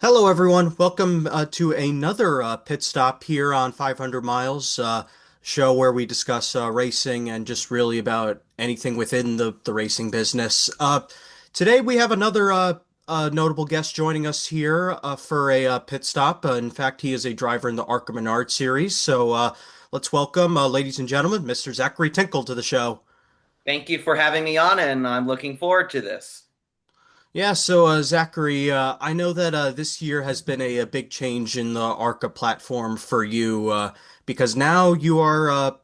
Hello, everyone. Welcome to another pit stop here on 500 Miles, show where we discuss racing and just really about anything within the racing business. Today we have another notable guest joining us here for a pit stop. In fact, he is a driver in the ARCA Menards Series. So let's welcome, ladies and gentlemen, Mr. Zachary Tinkle to the show. Thank you for having me on, and I'm looking forward to this. Yeah, so Zachary, I know that this year has been a big change in the ARCA platform for you because now you are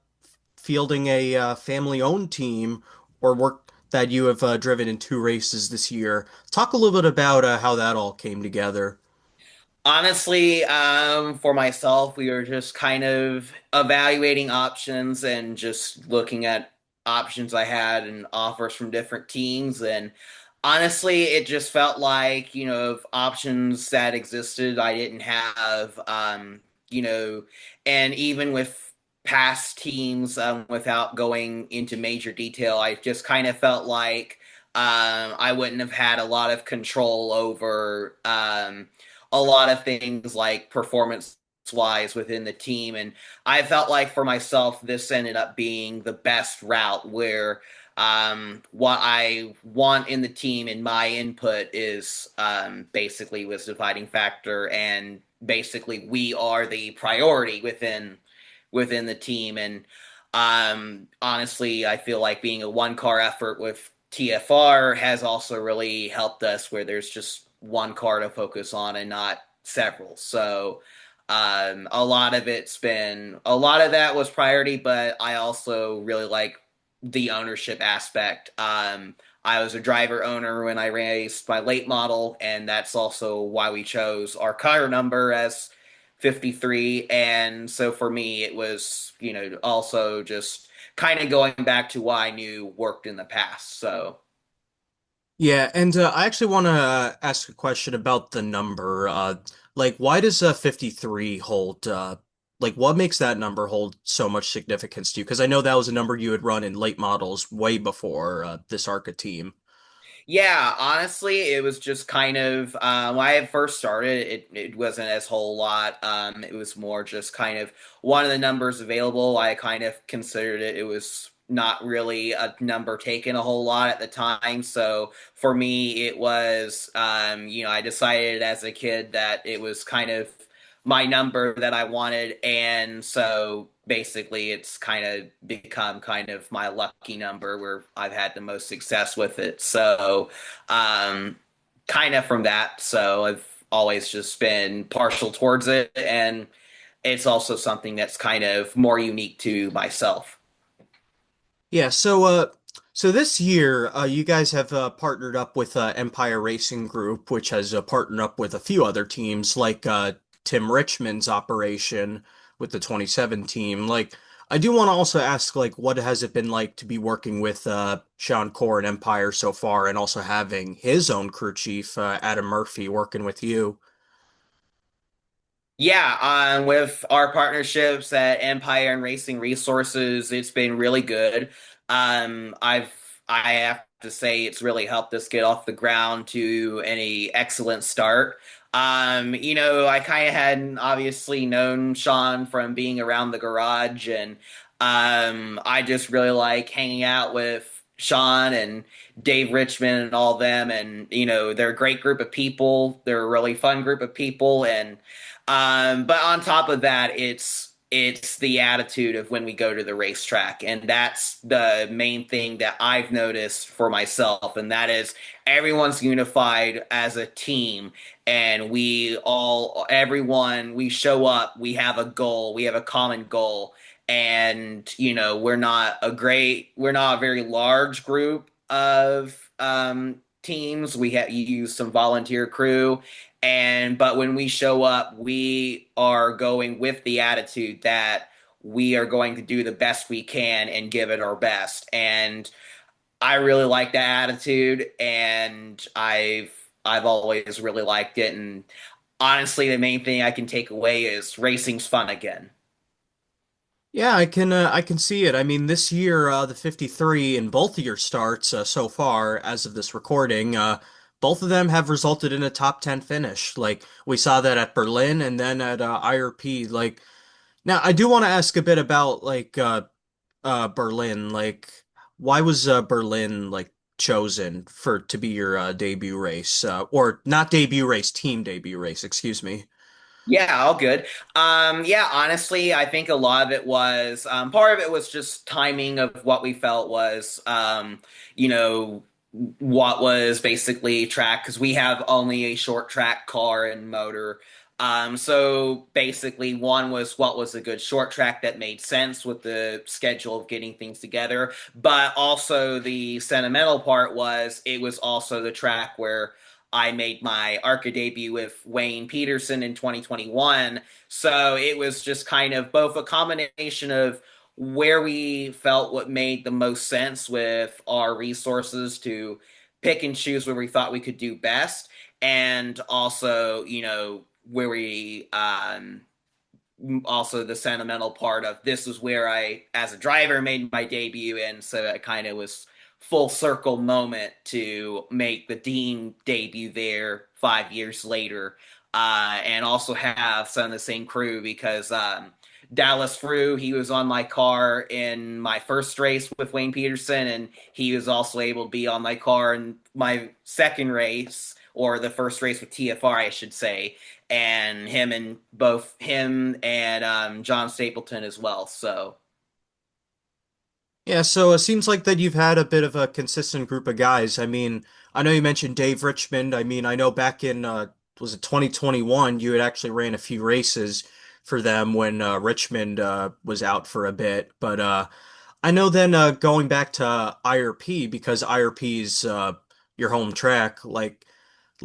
fielding a family-owned team or work that you have driven in two races this year. Talk a little bit about how that all came together. Honestly, for myself, we were just kind of evaluating options and just looking at options I had and offers from different teams. And honestly, it just felt like, of options that existed, I didn't have, you know, and even with past teams, without going into major detail, I just kind of felt like I wouldn't have had a lot of control over. A lot of things like performance wise within the team. And I felt like for myself, this ended up being the best route where what I want in the team and my input is basically was dividing factor, and basically we are the priority within the team. And honestly, I feel like being a one car effort with TFR has also really helped us where there's just one car to focus on and not several. So a lot of that was priority, but I also really like the ownership aspect. I was a driver owner when I raced my late model, and that's also why we chose our car number as 53. And so for me, it was, also just kind of going back to what I knew worked in the past. So, Yeah, and I actually want to ask a question about the number. Like, why does 53 hold, like, what makes that number hold so much significance to you? Because I know that was a number you had run in late models way before this ARCA team. yeah, honestly, it was just kind of when I had first started, it wasn't as whole lot. It was more just kind of one of the numbers available. I kind of considered it. It was not really a number taken a whole lot at the time. So for me, it was, I decided as a kid that it was kind of my number that I wanted, and so basically it's kind of become kind of my lucky number where I've had the most success with it. So, um, kind of from that. So I've always just been partial towards it, and it's also something that's kind of more unique to myself. Yeah, so this year you guys have partnered up with Empire Racing Group, which has partnered up with a few other teams like Tim Richmond's operation with the 27 team. Like, I do want to also ask, like, what has it been like to be working with Sean Core and Empire so far, and also having his own crew chief, Adam Murphy, working with you? Yeah, with our partnerships at Empire and Racing Resources, it's been really good. I have to say it's really helped us get off the ground to any excellent start. I kind of had obviously known Sean from being around the garage, and I just really like hanging out with Sean and Dave Richmond and all them, and they're a great group of people. They're a really fun group of people, and but on top of that, it's the attitude of when we go to the racetrack, and that's the main thing that I've noticed for myself, and that is everyone's unified as a team, and we show up, we have a goal, we have a common goal, and we're not a very large group of teams. You use some volunteer crew, but when we show up, we are going with the attitude that we are going to do the best we can and give it our best. And I really like that attitude, and I've always really liked it. And honestly, the main thing I can take away is racing's fun again. Yeah, I can see it. I mean, this year the 53 in both of your starts so far as of this recording both of them have resulted in a top 10 finish. Like we saw that at Berlin and then at IRP. Like now, I do want to ask a bit about Berlin. Like, why was Berlin like chosen for to be your debut race, or not debut race, team debut race? Excuse me. Yeah, all good. Yeah, honestly, I think a lot of it was part of it was just timing of what we felt was you know, what was basically track because we have only a short track car and motor. So basically one was what was a good short track that made sense with the schedule of getting things together, but also the sentimental part was it was also the track where I made my ARCA debut with Wayne Peterson in 2021. So it was just kind of both a combination of where we felt what made the most sense with our resources to pick and choose where we thought we could do best, and also, where we also the sentimental part of this was where I, as a driver, made my debut, and so it kind of was full circle moment to make the Dean debut there 5 years later, and also have some of the same crew because Dallas Frew, he was on my car in my first race with Wayne Peterson, and he was also able to be on my car in my second race, or the first race with TFR, I should say, and both him and John Stapleton as well. So Yeah, so it seems like that you've had a bit of a consistent group of guys. I mean, I know you mentioned Dave Richmond. I mean, I know back in was it 2021, you had actually ran a few races for them when Richmond was out for a bit. But I know then going back to IRP because IRP's your home track, like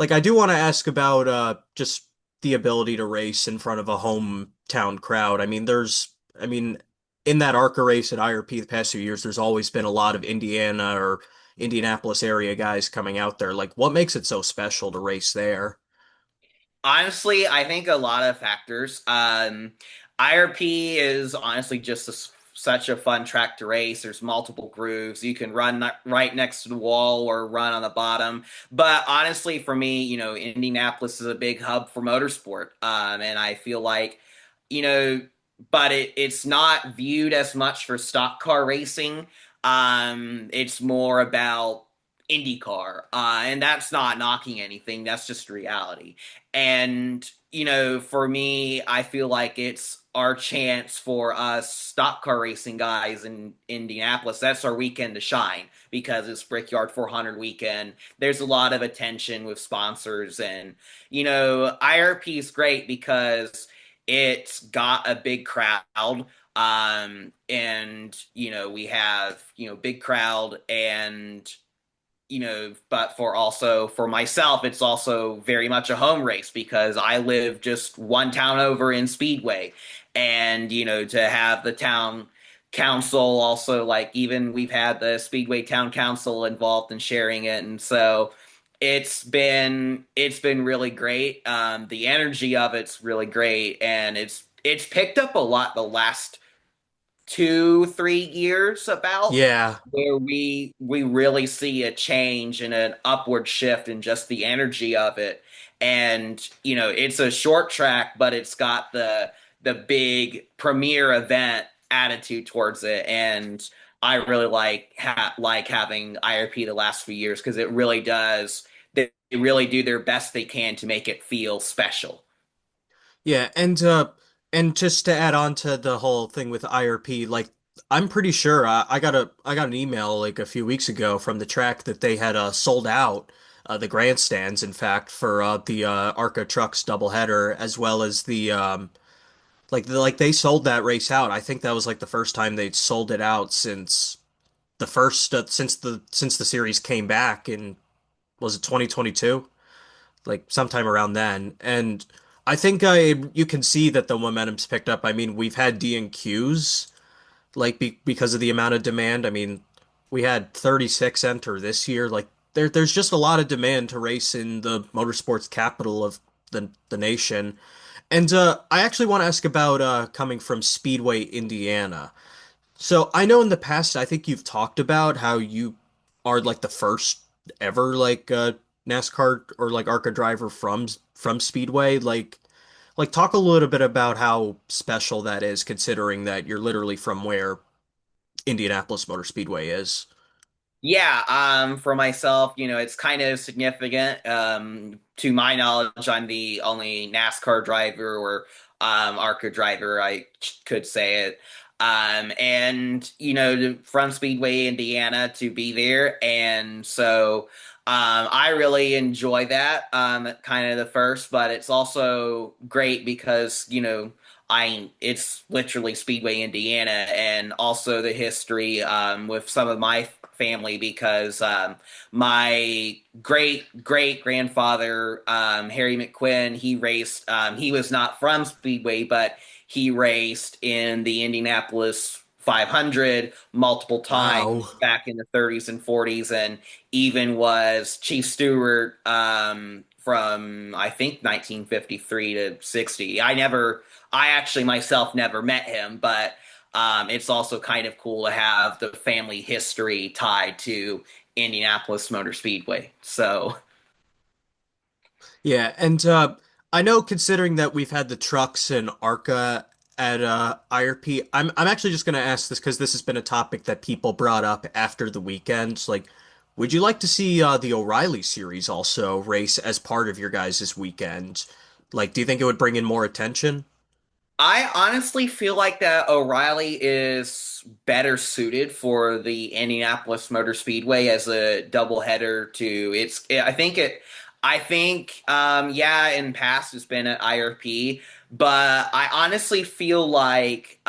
I do want to ask about just the ability to race in front of a hometown crowd. I mean, in that ARCA race at IRP the past few years, there's always been a lot of Indiana or Indianapolis area guys coming out there. Like, what makes it so special to race there? honestly, I think a lot of factors. IRP is honestly just such a fun track to race. There's multiple grooves. You can run right next to the wall or run on the bottom. But honestly, for me, Indianapolis is a big hub for motorsport. And I feel like, you know, but it's not viewed as much for stock car racing. It's more about IndyCar. And that's not knocking anything. That's just reality. And, for me, I feel like it's our chance for us stock car racing guys in Indianapolis. That's our weekend to shine because it's Brickyard 400 weekend. There's a lot of attention with sponsors. And, IRP is great because it's got a big crowd. And, we have, big crowd and but for myself, it's also very much a home race because I live just one town over in Speedway. And, to have the town council also, like, even we've had the Speedway Town Council involved in sharing it. And so it's been really great. The energy of it's really great. And it's picked up a lot the last 2, 3 years about Yeah. where we really see a change and an upward shift in just the energy of it. And it's a short track, but it's got the big premier event attitude towards it. And I really like having IRP the last few years because it really does. They really do their best they can to make it feel special. Yeah, and just to add on to the whole thing with IRP, like I'm pretty sure I got an email like a few weeks ago from the track that they had sold out the grandstands, in fact, for the ARCA Trucks doubleheader, as well as like they sold that race out. I think that was like the first time they'd sold it out since since the series came back in, was it 2022? Like sometime around then. And I think you can see that the momentum's picked up. I mean, we've had D and Qs like because of the amount of demand. I mean, we had 36 enter this year. Like there's just a lot of demand to race in the motorsports capital of the nation. And I actually want to ask about coming from Speedway, Indiana. So I know in the past, I think you've talked about how you are like the first ever NASCAR or like ARCA driver from Speedway. Like talk a little bit about how special that is, considering that you're literally from where Indianapolis Motor Speedway is. Yeah, for myself, it's kind of significant. To my knowledge, I'm the only NASCAR driver or ARCA driver, I could say it. And from Speedway, Indiana, to be there, and so I really enjoy that. Kind of the first, but it's also great because it's literally Speedway, Indiana, and also the history with some of my family because my great great grandfather Harry McQuinn, he raced. He was not from Speedway, but he raced in the Indianapolis 500 multiple Wow. times back in the 30s and 40s, and even was chief steward from I think 1953 to 60. I actually myself never met him, but it's also kind of cool to have the family history tied to Indianapolis Motor Speedway. So, Yeah, and I know considering that we've had the trucks and ARCA at IRP, I'm actually just going to ask this because this has been a topic that people brought up after the weekend. Like, would you like to see the O'Reilly series also race as part of your guys' weekend? Like, do you think it would bring in more attention? I honestly feel like that O'Reilly is better suited for the Indianapolis Motor Speedway as a doubleheader to yeah, in past it's been at IRP, but I honestly feel like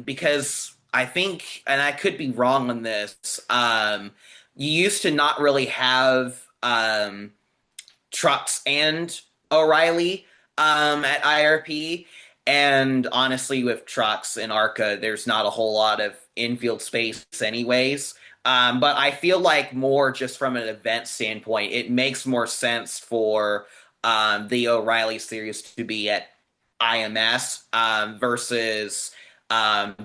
because I think, and I could be wrong on this, you used to not really have trucks and O'Reilly at IRP. And honestly, with trucks and ARCA, there's not a whole lot of infield space, anyways. But I feel like more just from an event standpoint, it makes more sense for the O'Reilly series to be at IMS versus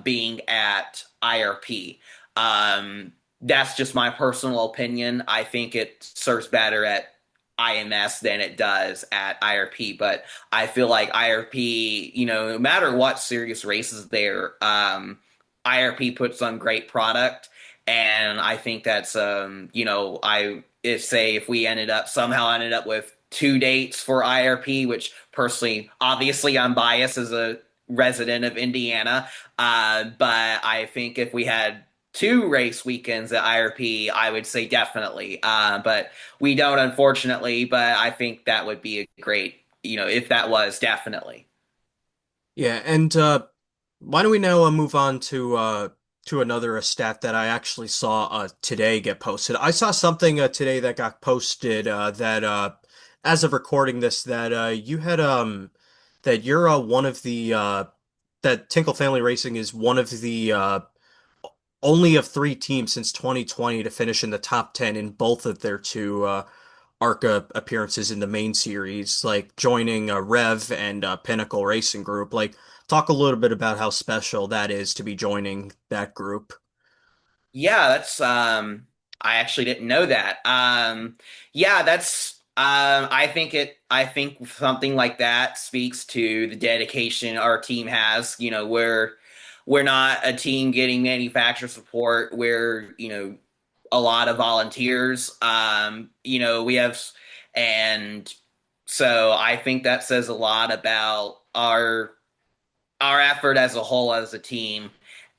being at IRP. That's just my personal opinion. I think it serves better at IMS than it does at IRP. But I feel like IRP, no matter what serious races there, IRP puts on great product. And I think that's, if we somehow ended up with two dates for IRP, which personally, obviously, I'm biased as a resident of Indiana. But I think if we had two race weekends at IRP, I would say definitely. But we don't, unfortunately, but I think that would be a great, if that was definitely. Yeah, and why don't we now move on to another stat that I actually saw today get posted. I saw something today that got posted that as of recording this that you had that you're one of the that Tinkle Family Racing is one of the only of three teams since 2020 to finish in the top 10 in both of their two ARCA appearances in the main series, like joining Rev and Pinnacle Racing Group. Like, talk a little bit about how special that is to be joining that group. Yeah, that's I actually didn't know that. Yeah, that's I think something like that speaks to the dedication our team has. We're not a team getting manufacturer support. We're, a lot of volunteers. We have, and so I think that says a lot about our effort as a whole as a team.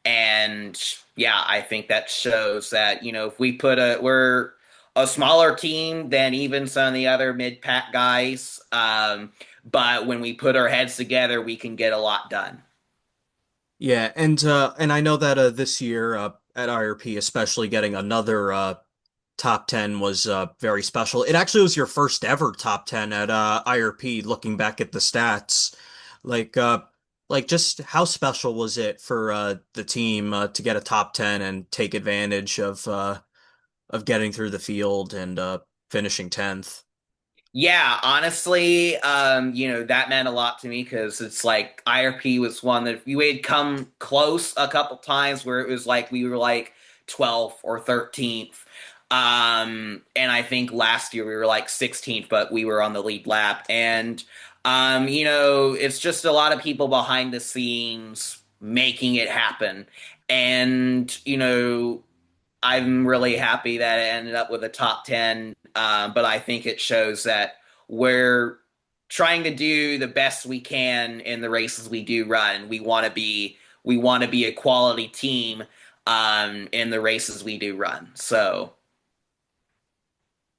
And yeah, I think that shows that, if we're a smaller team than even some of the other mid pack guys. But when we put our heads together, we can get a lot done. Yeah, and I know that this year at IRP, especially getting another top 10 was very special. It actually was your first ever top 10 at IRP, looking back at the stats. Like just how special was it for the team to get a top 10 and take advantage of getting through the field and finishing 10th? Yeah, honestly, that meant a lot to me because it's like IRP was one that we had come close a couple times where it was like we were like 12th or 13th. And I think last year we were like 16th, but we were on the lead lap. And, it's just a lot of people behind the scenes making it happen. And, I'm really happy that it ended up with a top 10. But I think it shows that we're trying to do the best we can in the races we do run. We want to be a quality team in the races we do run. So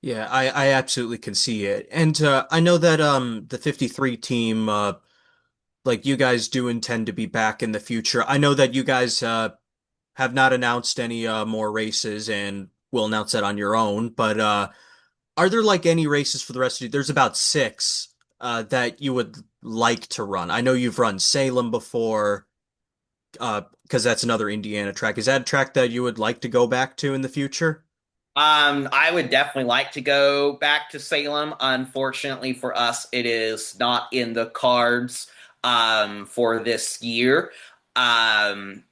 Yeah, I absolutely can see it. And I know that the 53 team like you guys do intend to be back in the future. I know that you guys have not announced any more races and will announce that on your own, but are there like any races for the rest of you? There's about six that you would like to run. I know you've run Salem before, because that's another Indiana track. Is that a track that you would like to go back to in the future? I would definitely like to go back to Salem. Unfortunately for us, it is not in the cards for this year. Um,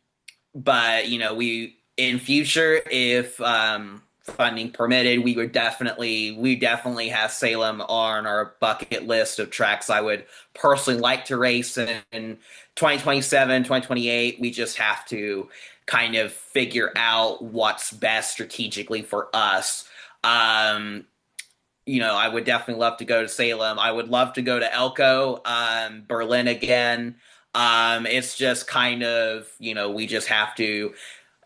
but we in future, if funding permitted, we definitely have Salem on our bucket list of tracks I would personally like to race in 2027, 2028. We just have to kind of figure out what's best strategically for us. um I would definitely love to go to Salem. I would love to go to Elko, Berlin again. It's just kind of, we just have to,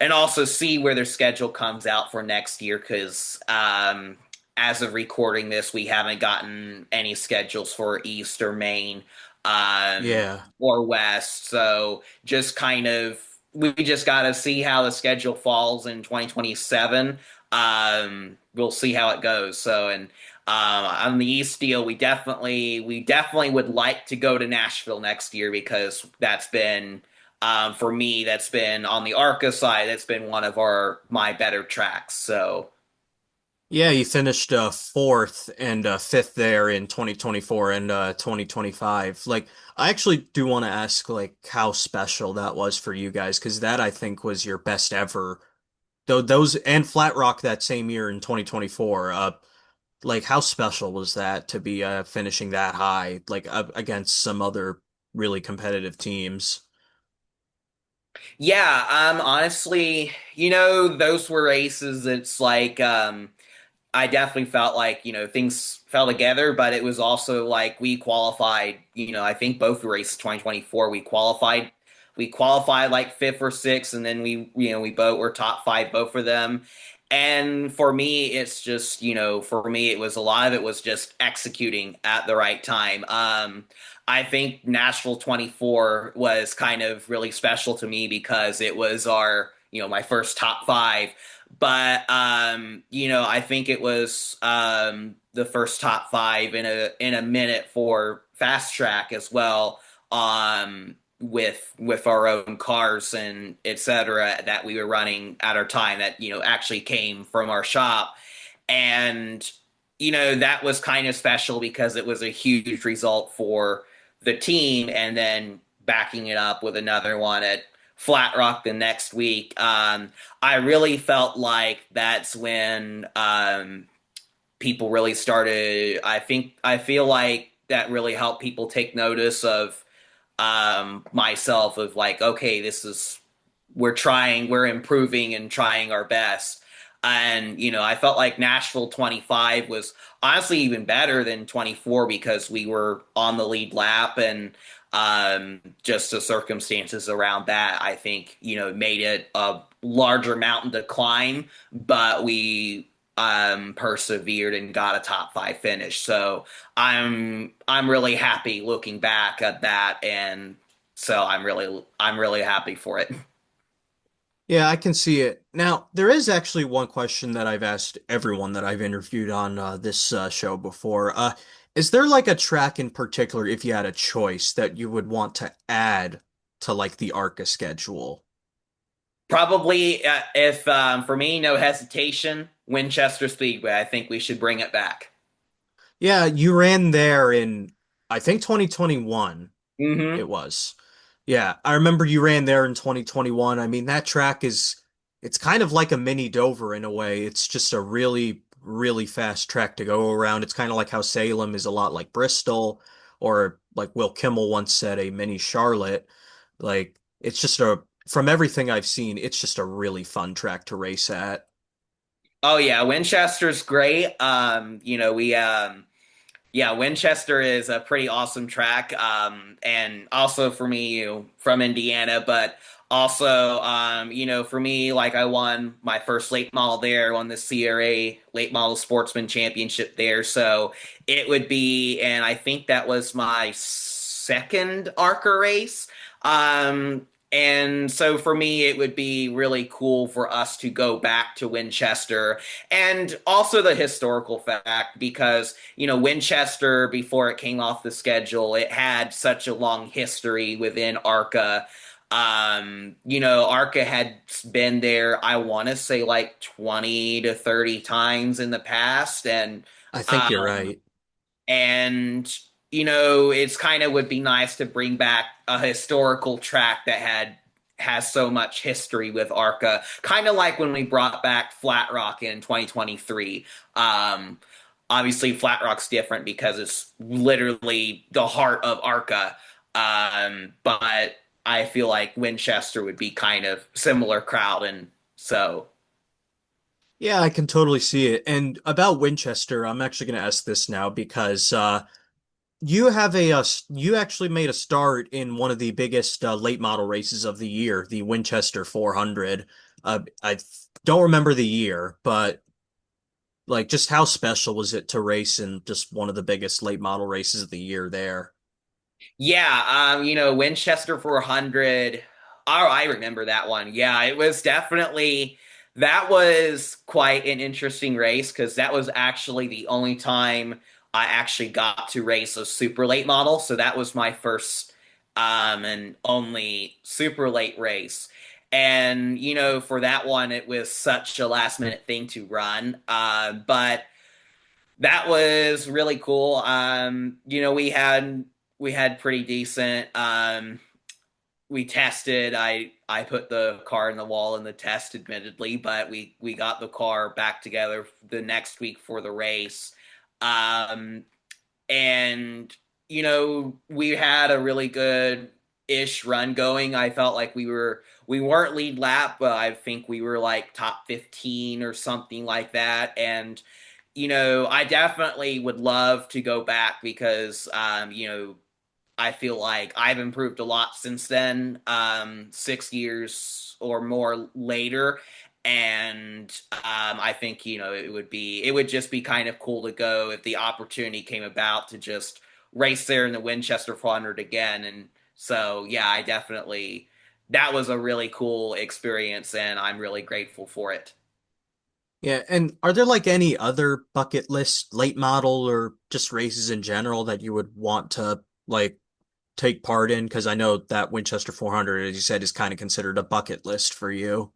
and also see where their schedule comes out for next year because as of recording this, we haven't gotten any schedules for East or Maine Yeah. or West. So just kind of, we just got to see how the schedule falls in 2027. We'll see how it goes. So, and on the East deal, we definitely would like to go to Nashville next year because that's been for me, that's been on the ARCA side. That's been one of my better tracks. So Yeah, you finished fourth and fifth there in 2024 and 2025. Like, I actually do want to ask, like, how special that was for you guys, because that I think was your best ever. Though those and Flat Rock that same year in 2024. Like, how special was that to be finishing that high, like against some other really competitive teams? yeah, honestly, those were races. It's like I definitely felt like, things fell together, but it was also like we qualified, I think both the races 2024, we qualified like fifth or sixth, and then we both were top five, both of them. And for me, it's just, for me, it was a lot of it was just executing at the right time. I think Nashville 24 was kind of really special to me because it was my first top five. But I think it was the first top five in a minute for fast track as well. With our own cars and etc. that we were running at our time that actually came from our shop, and that was kind of special because it was a huge result for the team, and then backing it up with another one at Flat Rock the next week. I really felt like that's when people really started. I feel like that really helped people take notice of myself of like, okay, we're improving and trying our best. And, I felt like Nashville 25 was honestly even better than 24 because we were on the lead lap, and just the circumstances around that, I think, made it a larger mountain to climb, but we persevered and got a top five finish. So I'm really happy looking back at that, and so I'm really happy for it. Yeah, I can see it. Now, there is actually one question that I've asked everyone that I've interviewed on this show before. Is there like a track in particular, if you had a choice, that you would want to add to like the ARCA schedule? Probably, if for me, no hesitation, Winchester Speedway. I think we should bring it back. Yeah, you ran there in, I think 2021 Hmm. it was. Yeah, I remember you ran there in 2021. I mean, that track is it's kind of like a mini Dover in a way. It's just a really, really fast track to go around. It's kind of like how Salem is a lot like Bristol, or like Will Kimmel once said, a mini Charlotte. Like it's just from everything I've seen, it's just a really fun track to race at. Oh yeah, Winchester's great. Yeah, Winchester is a pretty awesome track. And also for me, from Indiana, but also, for me, like I won my first late model there, won the CRA Late Model Sportsman Championship there. So it would be, and I think that was my second ARCA race. And so for me, it would be really cool for us to go back to Winchester and also the historical fact because Winchester, before it came off the schedule, it had such a long history within ARCA. ARCA had been there, I want to say like 20 to 30 times in the past. I think you're Um, right. and it's kind of would be nice to bring back a historical track that has so much history with ARCA, kind of like when we brought back Flat Rock in 2023. Um, Obviously, Flat Rock's different because it's literally the heart of ARCA. But I feel like Winchester would be kind of similar crowd, and so Yeah, I can totally see it. And about Winchester, I'm actually going to ask this now because you actually made a start in one of the biggest late model races of the year, the Winchester 400. I don't remember the year, but like just how special was it to race in just one of the biggest late model races of the year there? yeah, Winchester 400. Oh, I remember that one. Yeah, it was definitely that was quite an interesting race because that was actually the only time I actually got to race a super late model. So that was my first and only super late race. And for that one, it was such a last minute thing to run. But that was really cool. We had pretty decent. We tested. I put the car in the wall in the test, admittedly, but we got the car back together the next week for the race. Um, and we had a really good ish run going. I felt like we weren't lead lap, but I think we were like top 15 or something like that. And I definitely would love to go back because I feel like I've improved a lot since then, 6 years or more later. And I think it would just be kind of cool to go if the opportunity came about to just race there in the Winchester 400 again. And so yeah, I definitely that was a really cool experience, and I'm really grateful for it. Yeah, and are there like any other bucket list late model or just races in general that you would want to like take part in? Because I know that Winchester 400, as you said, is kind of considered a bucket list for you.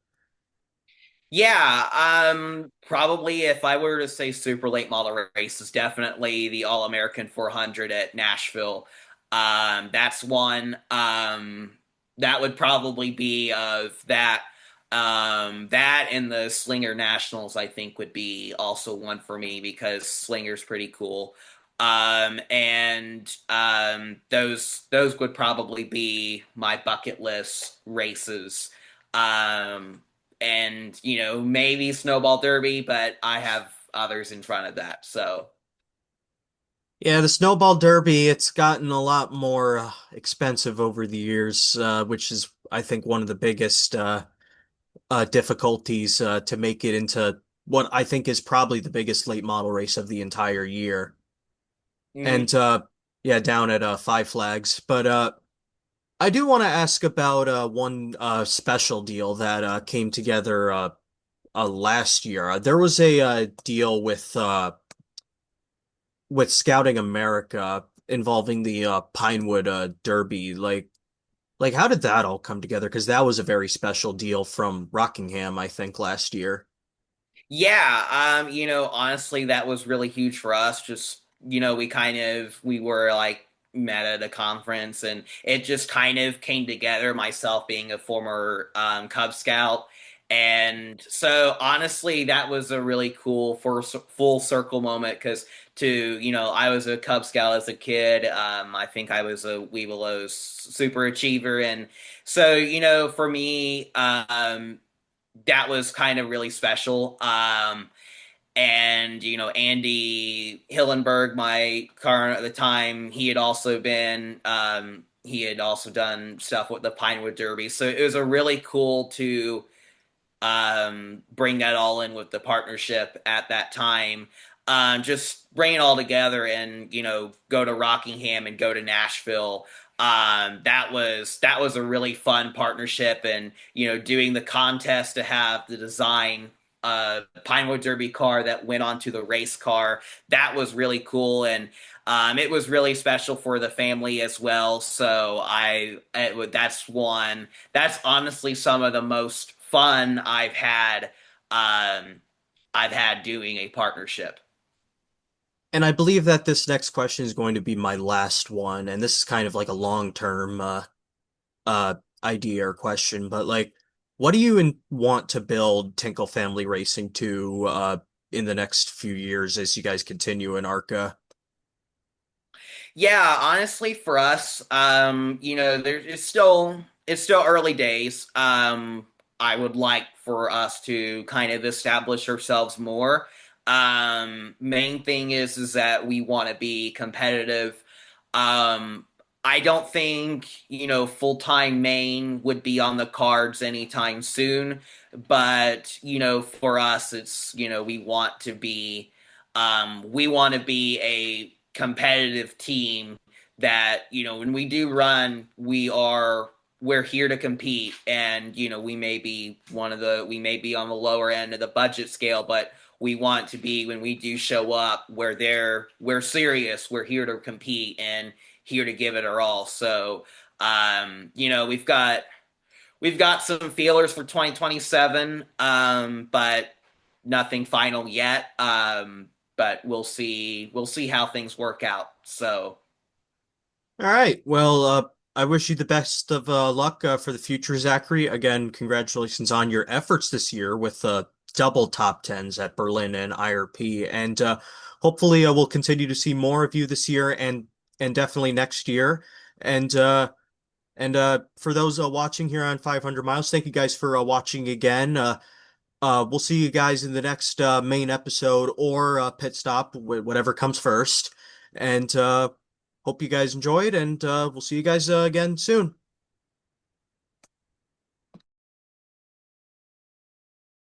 Yeah, probably if I were to say super late model race is definitely the All American 400 at Nashville. That's one. That would probably be of that. That and the Slinger Nationals, I think, would be also one for me because Slinger's pretty cool. And those would probably be my bucket list races. Um, and maybe Snowball Derby, but I have others in front of that. So Yeah, the Snowball Derby, it's gotten a lot more expensive over the years, which is, I think, one of the biggest difficulties to make it into what I think is probably the biggest late model race of the entire year. mhm. And yeah, down at Five Flags. But I do want to ask about one special deal that came together last year. There was a deal with Scouting America involving the Pinewood Derby. Like how did that all come together? Because that was a very special deal from Rockingham, I think, last year. Yeah, honestly, that was really huge for us. Just, we were like met at a conference and it just kind of came together, myself being a former Cub Scout. And so honestly, that was a really cool full circle moment because I was a Cub Scout as a kid. I think I was a Weeblow's super achiever. And so, for me, that was kind of really special. And Andy Hillenberg, my current at the time, he had also done stuff with the Pinewood Derby, so it was a really cool to bring that all in with the partnership at that time. Just bring it all together and go to Rockingham and go to Nashville. That was a really fun partnership, and doing the contest to have the design Pinewood Derby car that went onto the race car, that was really cool. And it was really special for the family as well. So that's honestly some of the most fun um, I've had doing a partnership. And I believe that this next question is going to be my last one, and this is kind of like a long-term uh idea or question, but like, what do you want to build Tinkle Family Racing to in the next few years as you guys continue in ARCA? Yeah, honestly, for us, it's still early days. I would like for us to kind of establish ourselves more. Main thing is that we want to be competitive. Um, I don't think, full-time main would be on the cards anytime soon, but for us, it's, we want to be a competitive team that, when we do run, we're here to compete. And we may be on the lower end of the budget scale, but we want to be, when we do show up, we're serious, we're here to compete and here to give it our all. So we've got some feelers for 2027, but nothing final yet. But we'll see how things work out. So All right. Well, I wish you the best of luck for the future, Zachary. Again, congratulations on your efforts this year with double top tens at Berlin and IRP, and hopefully we'll continue to see more of you this year and definitely next year. And for those watching here on 500 Miles, thank you guys for watching again. We'll see you guys in the next main episode or pit stop, whatever comes first. And hope you guys enjoyed, and we'll see you guys again soon.